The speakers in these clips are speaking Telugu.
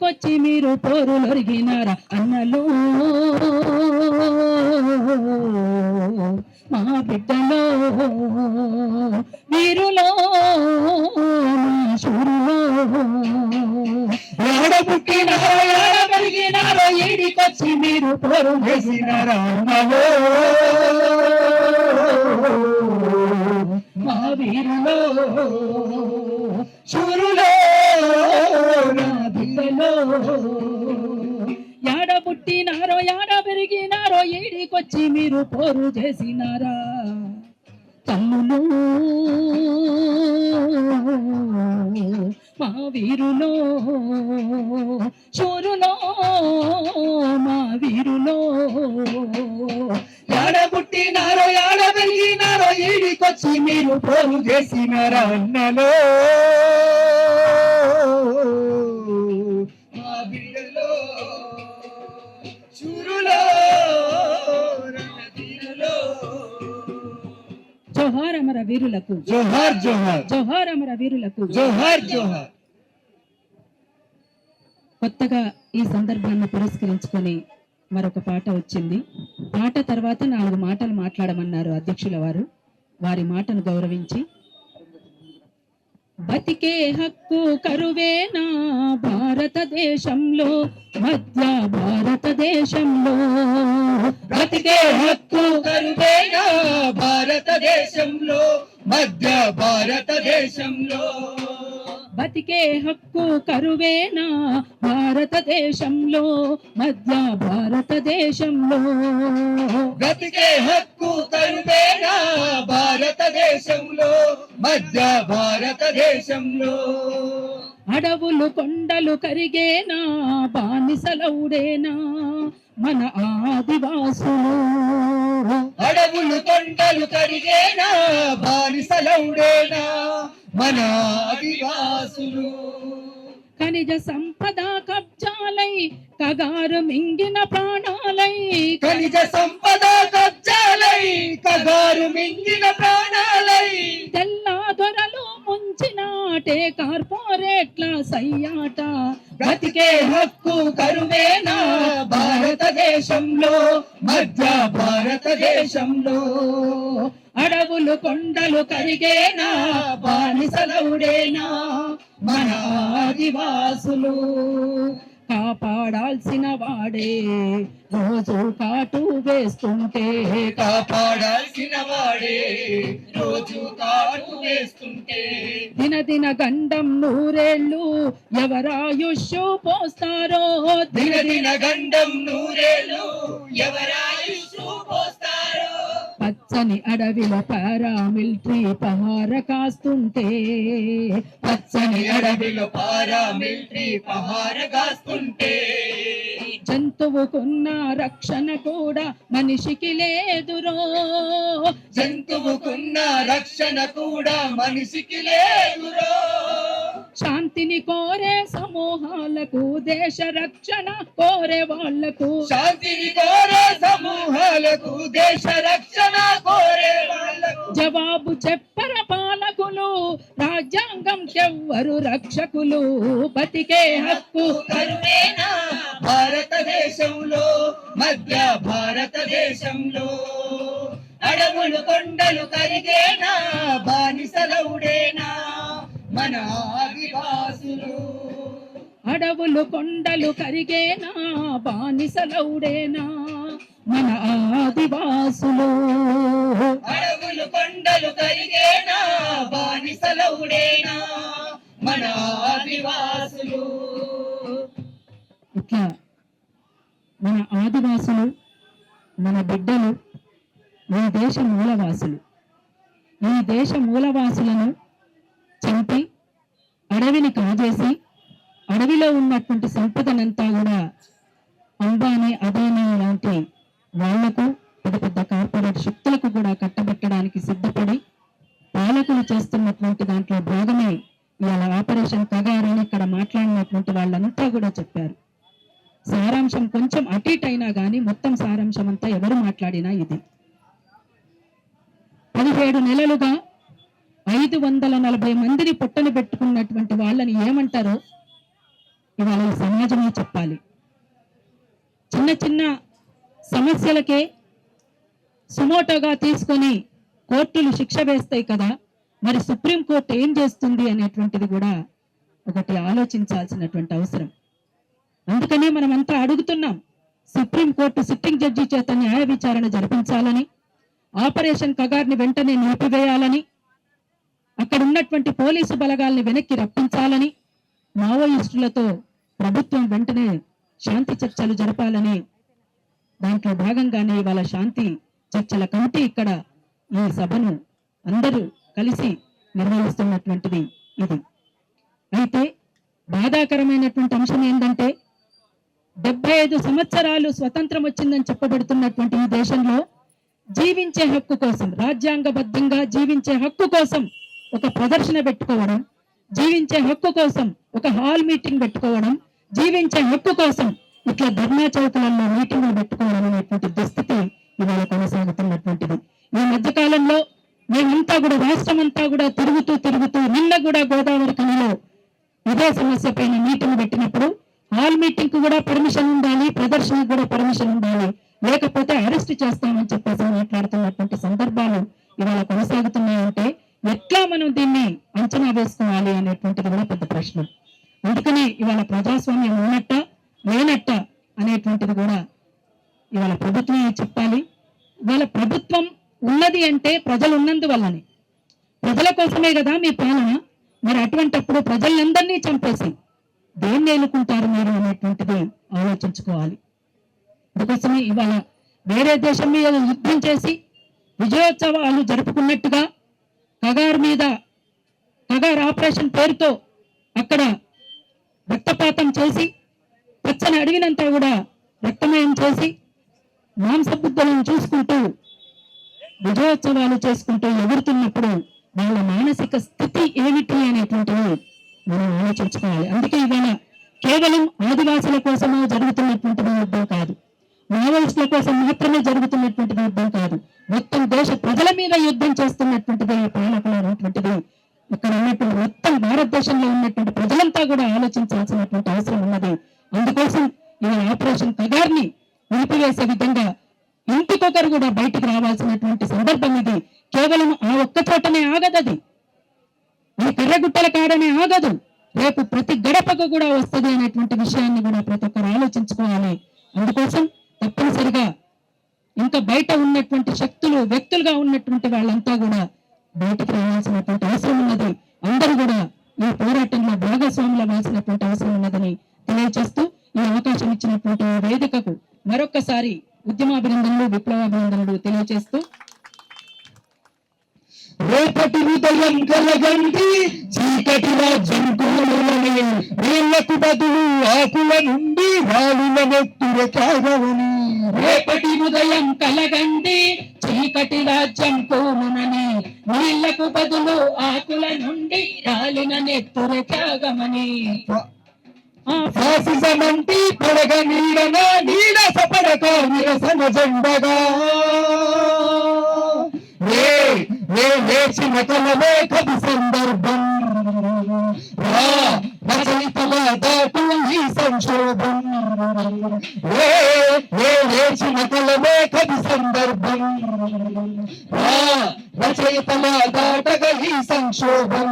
ఈడికొచ్చి మీరు పోరులొరిగినారా అన్నలు మా బిడ్డలో వీరులో శూరులో ఎడ పుట్టినారో ఎడ పెరిగినారో ఈడికొచ్చి మీరు పోరు చేసినారా అన్నలు మా వీరులో శూరులో నా బిడ్డలో యాడ పుట్టినారో యాడ పెరిగినారో ఈడికొచ్చి మీరు పోరు చేసినారా తల్లులు మా వీరులో శూరులో మా వీరులో యాడ పుట్టినారో యాడ పెరిగినారో ఈడికొచ్చి మీరు పోరు చేసినారా అన్నలో మా బిడ్డలో శూరులో రణధీరులో జోహార్ అమర వీరులకు జోహార్ జోహార్ జోహార్ అమర వీరులకు జోహార్ జోహార్. కొత్తగా ఈ సందర్భాన్ని పురస్కరించుకొని మరొక పాట వచ్చింది. పాట తర్వాత 4 మాటలు మాట్లాడమన్నారు అధ్యక్షుల వారు. వారి మాటను గౌరవించి బతికే హక్కు కరువేనా భారతదేశంలో మధ్య భారతదేశంలో బ్రతికే హక్కు కరువేనా భారతదేశంలో మధ్య భారతదేశంలో బతికే హక్కు కరువేనా భారతదేశంలో మధ్య భారతదేశంలో బ్రతికే హక్కు కరువేనా భారతదేశంలో మధ్య భారతదేశంలో అడవులు కొండలు కరిగేనా బానిసలౌడేనా మన ఆదివాసులు అడవులు కొండలు కరిగేనా బానిసలౌడేనా మన ఆదివాసులు ఖనిజ సంపద కబ్జాలై కగారు మింగిన ప్రాణాలై ఖనిజ సంపద కబ్జాలై కగారు మింగిన ప్రాణాలై తెల్ల దొరలు ముంచినాటే కార్పొరేట్ల సయ్యాట బ్రతికే హక్కు కరువేనా భారతదేశంలో మధ్య భారతదేశంలో అడవులు కొండలు కరిగేనా బానిసలౌడేనా మన ఆదివాసులు కాపాడాల్సిన వాడే రోజు కాటు వేస్తుంటే కాపాడాల్సిన వాడే రోజు కాటు వేస్తుంటే దినదిన గండం నూరేళ్ళు ఎవరాయుష్ పోస్తారో దినదిన గండం నూరేళ్ళు ఎవరాయుష్ పోస్తారో పచ్చని అడవిలో పారామిలిటరీ పహార కాస్తుంటే పచ్చని అడవిలో పారామిలిటరీ పహార కాస్తుంటే జంతువుకున్న రక్షణ కూడా మనిషికి లేదురో జంతువుకున్న రక్షణ కూడా మనిషికి లేదురో శాంతిని కోరే సమూహాలకు దేశ రక్షణ కోరే వాళ్లకు శాంతిని కోరే సమూహాలకు దేశ రక్షణ కోరే వాళ్లకు జవాబు చెప్పర పాలకులు రాజ్యాంగం ఎవ్వరు రక్షకులు బతికే హక్కు కరువేనా భారతదేశంలో మధ్య భారతదేశంలో అడవులు కొండలు కరిగేనా బానిసలౌడేనా మన ఆదివాసులు అడవులు కొండలు కరిగేనా బానిసలౌడేనా మన ఆదివాసులు అడవులు కొండలు కరిగేనా బానిసలౌడేనా మన ఆదివాసులు. ఇట్లా మన ఆదివాసులు మన బిడ్డలు ఈ దేశ మూలవాసులు. ఈ దేశ మూలవాసులను చంపి అడవిని కాజేసి అడవిలో ఉన్నటువంటి సంపదనంతా కూడా అంబానీ అదానీ లాంటి వాళ్లకు పెద్ద పెద్ద కార్పొరేట్ శక్తులకు కూడా కట్టబెట్టడానికి సిద్ధపడి పాలకులు చేస్తున్నటువంటి దాంట్లో భాగమే ఇవాళ ఆపరేషన్ కగార్ అని ఇక్కడ మాట్లాడినటువంటి వాళ్ళంతా కూడా చెప్పారు. సారాంశం కొంచెం అటు ఇటు అయినా కానీ మొత్తం సారాంశం అంతా ఎవరు మాట్లాడినా ఇది 17 నెలలుగా 540 మందిని పొట్టను పెట్టుకున్నటువంటి వాళ్ళని ఏమంటారో ఇవాళ ఈ సమాజమే చెప్పాలి. చిన్న చిన్న సమస్యలకే సుమోటోగా తీసుకొని కోర్టులు శిక్ష వేస్తాయి కదా, మరి సుప్రీంకోర్టు ఏం చేస్తుంది అనేటువంటిది కూడా ఒకటి ఆలోచించాల్సినటువంటి అవసరం. అందుకనే మనం అంతా అడుగుతున్నాం, సుప్రీంకోర్టు సిట్టింగ్ జడ్జి చేత న్యాయ విచారణ జరిపించాలని, ఆపరేషన్ కగార్ని వెంటనే నిలిపివేయాలని, అక్కడ ఉన్నటువంటి పోలీసు బలగాల్ని వెనక్కి రప్పించాలని, మావోయిస్టులతో ప్రభుత్వం వెంటనే శాంతి చర్చలు జరపాలని, దాంట్లో భాగంగానే ఇవాళ శాంతి చర్చల కమిటీ ఇక్కడ ఈ సభను అందరూ కలిసి నిర్వహిస్తున్నటువంటిది ఇది. అయితే బాధాకరమైనటువంటి అంశం ఏంటంటే 75 సంవత్సరాలు స్వతంత్రం వచ్చిందని చెప్పబడుతున్నటువంటి ఈ దేశంలో జీవించే హక్కు కోసం, రాజ్యాంగబద్ధంగా జీవించే హక్కు కోసం ఒక ప్రదర్శన పెట్టుకోవడం, జీవించే హక్కు కోసం ఒక హాల్ మీటింగ్ పెట్టుకోవడం, జీవించే హక్కు కోసం ఇట్లా ధర్నా చౌకలలో మీటింగ్లు పెట్టుకోవడం అనేటువంటి దుస్థితి ఇవాళ కొనసాగుతున్నటువంటిది. ఈ మధ్యకాలంలో మేమంతా కూడా రాష్ట్రం అంతా కూడా తిరుగుతూ నిన్న కూడా గోదావరి కనిలో ఇదే సమస్య పైన మీటింగ్ పెట్టినప్పుడు హాల్ మీటింగ్ కు కూడా పర్మిషన్ ఉండాలి, ప్రదర్శనకు కూడా పర్మిషన్ ఉండాలి, లేకపోతే అరెస్ట్ చేస్తామని చెప్పేసి మాట్లాడుతున్నటువంటి సందర్భాలు ఇవాళ కొనసాగుతున్నాయంటే ఎట్లా మనం దీన్ని అంచనా వేసుకోవాలి అనేటువంటిది కూడా పెద్ద ప్రశ్న. అందుకని ఇవాళ ప్రజాస్వామ్యం ఉన్నట్ట లేనట్ట అనేటువంటిది కూడా ఇవాళ ప్రభుత్వమే చెప్పాలి. ఇవాళ ప్రభుత్వం ఉన్నది అంటే ప్రజలు ఉన్నందువల్లనే, ప్రజల కోసమే కదా మీ పాలన. మరి అటువంటిప్పుడు ప్రజలందరినీ చంపేసి దేన్ని ఎన్నుకుంటారు మీరు అనేటువంటిది ఆలోచించుకోవాలి. అందుకోసమే ఇవాళ వేరే దేశం మీద యుద్ధం చేసి విజయోత్సవాలు జరుపుకున్నట్టుగా కగార్ ఆపరేషన్ పేరుతో అక్కడ రక్తపాతం చేసి పచ్చని అడవినంతా కూడా రక్తమయం చేసి మాంసబుద్ధులను చూసుకుంటూ విజయోత్సవాలు చేసుకుంటూ ఎగురుతున్నప్పుడు వాళ్ళ మానసిక స్థితి ఏమిటి అనేటువంటివి మనం ఆలోచించుకోవాలి. అందుకే ఇవాళ కేవలం ఆదివాసుల కోసమే జరుగుతున్నటువంటిది యుద్ధం కాదు, మావోయిస్టుల కోసం మాత్రమే జరుగుతున్నటువంటిది యుద్ధం కాదు, మొత్తం దేశ ప్రజల మీద యుద్ధం చేస్తున్నటువంటిది ఈ పాలకులు అనేటువంటిది ఇక్కడ ఉన్నటువంటి మొత్తం భారతదేశంలో ఉన్నటువంటి ప్రజలంతా కూడా ఆలోచించాల్సినటువంటి అవసరం ఉన్నది. అందుకోసం ఈ ఆపరేషన్ కగార్ని నిలిపివేసే విధంగా ఇంటికొకరు కూడా బయటకు రావాల్సినటువంటి సందర్భం ఇది. కేవలం ఆ ఒక్క చోటనే ఆగదది, ఈ కర్రగుట్టల కాడనే ఆగదు, రేపు ప్రతి గడపకు కూడా వస్తుంది అనేటువంటి విషయాన్ని కూడా ప్రతి ఒక్కరు ఆలోచించుకోవాలి. అందుకోసం తప్పనిసరిగా ఇంకా బయట ఉన్నటువంటి శక్తులు వ్యక్తులుగా ఉన్నటువంటి వాళ్ళంతా కూడా బయటకు రావాల్సినటువంటి అవసరం ఉన్నది. అందరూ కూడా ఈ పోరాటంలో భాగస్వాములు అవ్వాల్సినటువంటి అవసరం ఉన్నదని తెలియజేస్తూ ఈ అవకాశం ఇచ్చినటువంటి వేదికకు మరొక్కసారి ఉద్యమాభినందనలు, విప్లవాభినందనలు తెలియజేస్తూ, రేపటి ఉదయం కలగండి చీకటి రాజ్యం కూలని, నీళ్లకు బదులు ఆకుల నుండి రాళ్ళ నెత్తుర తాగవని. రేపటి ఉదయం కలగండి చీకటి రాజ్యం కోమునని, నీళ్లకు బదులు ఆకుల నుండి రాలిన నెత్తుర త్యాగమని. ఫాసిజమంటి పడగ నీడన నీడ సపడక నిరసన జెండగా, లేచిన కలవే కవి సందర్భం, రచయితల దాటు ఈ సంక్షోభం. లేచిన కలవే కవి సందర్భం, రచయితల దాటగా ఈ సంక్షోభం.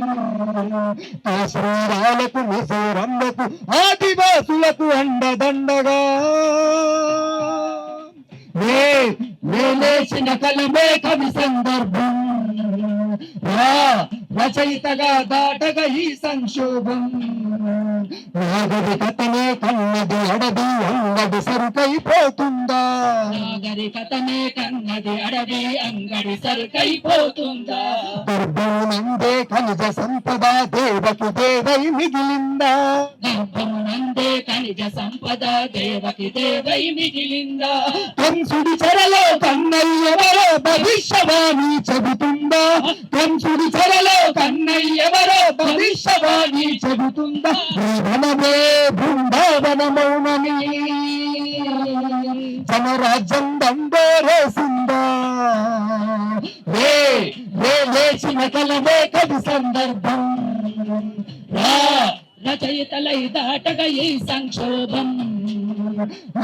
కాశ్మీరాలకు మిజోరంలకు ఆదివాసులకు అండదండగా, లేచిన కలమే కవి సందర్భం, రచయితగా దాటగా ఈ సంక్షోభం. నాగరికతనే కన్నది అడవి అంగడి సరుకైపోతుందా, నాగరికతనే కన్నది అడవి అంగడి సరుకైపోతుందా. గర్భమునందే ఖనిజ సంపద దేవకి దేవై మిగిలిందా, గర్భమునందే ఖనిజ సంపద దేవకి దేవై మిగిలిందా. కంసుడి చెరలో కన్నయ్యెవరో భవిష్యవాణి చెబుతుందా, కంసుడి చెరలో కన్నయ్యెవరో భవిష్యవాణి చెబుతుందా. వనమే బృందావనమౌనని జనరాజ్యం దండోరేసిందా, లేచిన కలవే కవి సందర్భం, రచయితలై దాటగా ఈ సంక్షోభం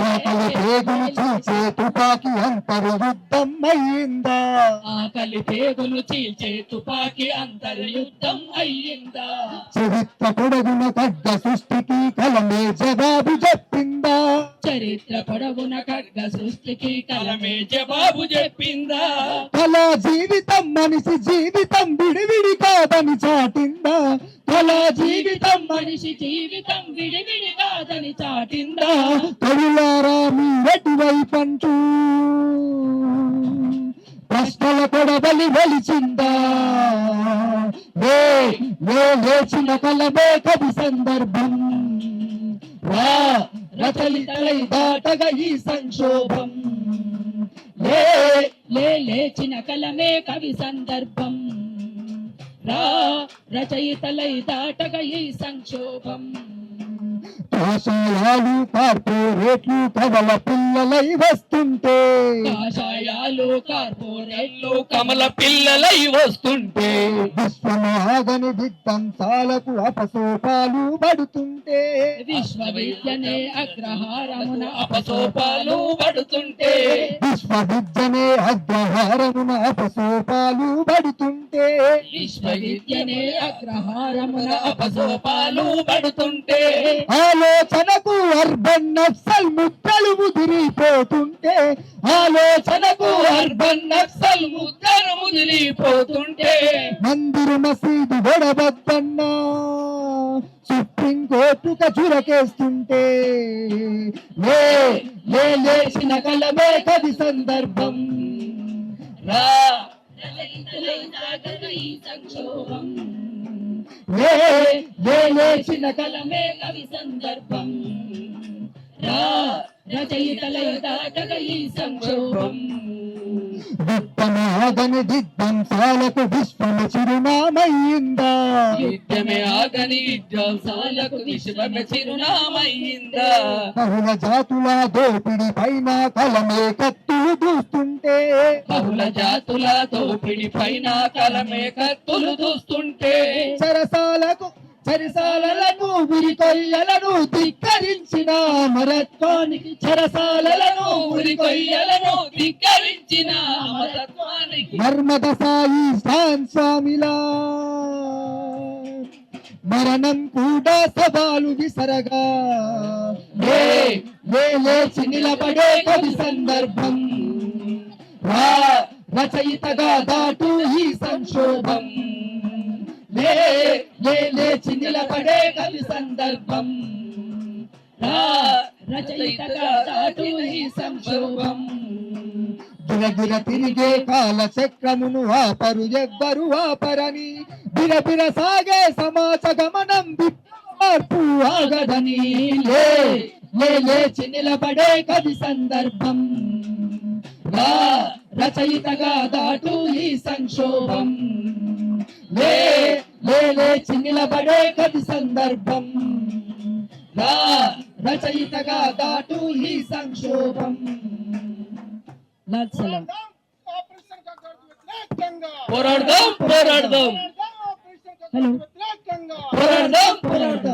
ఆకలి పేగులు చీల్చే తుపాకీ అంతర్యుద్ధం అయ్యిందా ఆకలి పేగులు చీల్చే తుపాకీ అంతర్యుద్ధం అయ్యిందా చరిత్ర పొడగున ఖడ్గ సృష్టికి కలమే జవాబు చెప్పిందా చరిత్ర పొడవున ఖడ్గ సృష్టికి కలమే జవాబు చెప్పిందా కళా జీవితం మనిషి జీవితం విడివిడి కాదని చాటిందా కళా జీవితం మనిషి జీవితం విడివిడి కాదని చాటిందా కవులారా మీ ఎటువైపంటూ ప్రశ్నల కొడవలి వెలిచిందా లేచిన కలమే కవి సందర్భం రచయితలై దాటగా ఈ సంక్షోభం లేచిన కలమే కవి సందర్భం రచయితలై దాటగా ఈ సంక్షోభం కాషాయాలు కార్పొరేట్లు కవల పిల్లలై వస్తుంటే కాషాయాలు కార్పొరేట్లు కమల పిల్లలై వస్తుంటే విశ్వమాగని విధ్వంసాలకు అపసోపాలు పడుతుంటే విశ్వవిద్యనే అగ్రహారమున అపసోపాలు పడుతుంటే విశ్వవిద్యనే అగ్రహారమున అపసోపాలు పడుతుంటే విశ్వవిద్యనే అగ్రహారమున అపసోపాలు పడుతుంటే ఆలోచనకు అర్బన్ నక్సల్ ముద్రలు ముదిరిపోతుంటే ఆలోచనకు అర్బన్ నక్సల్ ముద్రలు ముదిరిపోతుంటే మందిర మసీదు గొడవద్దన్నా సుప్రీం కోర్టుక చురకేస్తుంటే లేచిన కలమే కవి సందర్భం ఈ సంక్షోభం లేచిన కలమే కవి సందర్భం రచయితలై దాటగా ఈ సంక్షోభం విత్తమాగని దిగ్బంసాలకు విశ్వమ చిరునామయ్యిందా యుద్ధమే ఆగని విధ్వంసాలకు విశ్వమే చిరునామయ్యిందా బహుళ జాతుల దోపిడి పైన కలమే కత్తులు దూస్తుంటే బహుళ జాతుల దోపిడి పైన కలమే కత్తులు దూస్తుంటే చెరసాలకు ఉరికొయ్యలను ధిక్కరించిన అమరత్వానికి చెరసాలను ఉరికొయ్యలను ధిక్కరించిన అమరత్వానికి నర్మద సాయి స్వామిలా మరణం కూడా సవాలు విసరగా లేచి నిలబడే కవి సందర్భం రచయితగా దాటు ఈ సంక్షోభం లేచి నిలబడే కవి సందర్భం రచయితగా దాటు ఈ సంక్షోభం గిరగిర తిరిగే కాల చక్రమును ఆపరు ఎవ్వరు ఆపరని బిరబిర సాగే సమాజ గమనం మార్పు ఆగదని లేచి నిలబడే కవి సందర్భం రచయితగా దాటు ఈ సంక్షోభం లేచి నిలబడే కవి సందర్భం రచయితగా దాటు ఈ సంక్షోభం. పోరాడదాం పోరాడదాం ఆపరేషన్ పోరాడదాం పోరాడదాం